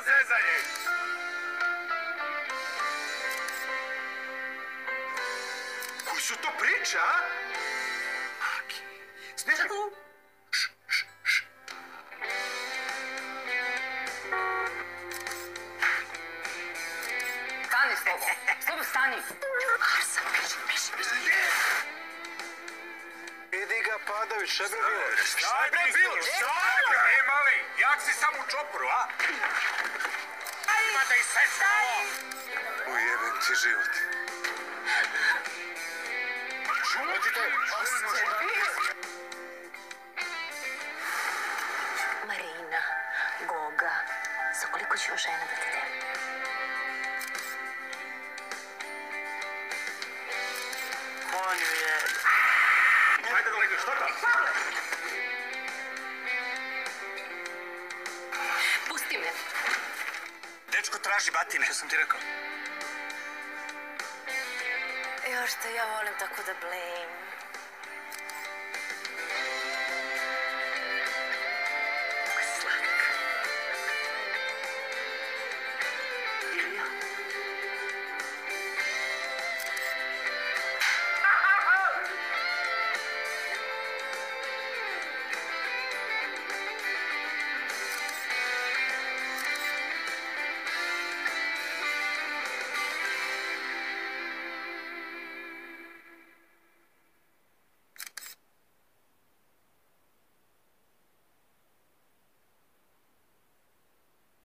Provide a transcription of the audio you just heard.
zezanje. Koji su to priče, a? Maki. Snežak. Stani, Slobo. Slobo, stani. Arsa, beži. Idi ga, Padović, šta bi bilo? Šta je bilo? E, mali, jak si sam u čoporu, a? Ima da i sesno ovo. Ujebem ti život. Šutite. Marina, Goga, za koliko ću žena da te deli? Konju je... Ajde da legneš, šta da? Pusti me. Dečko traži batine. Što sam ti rekao? Još što ja volim tako da blejim.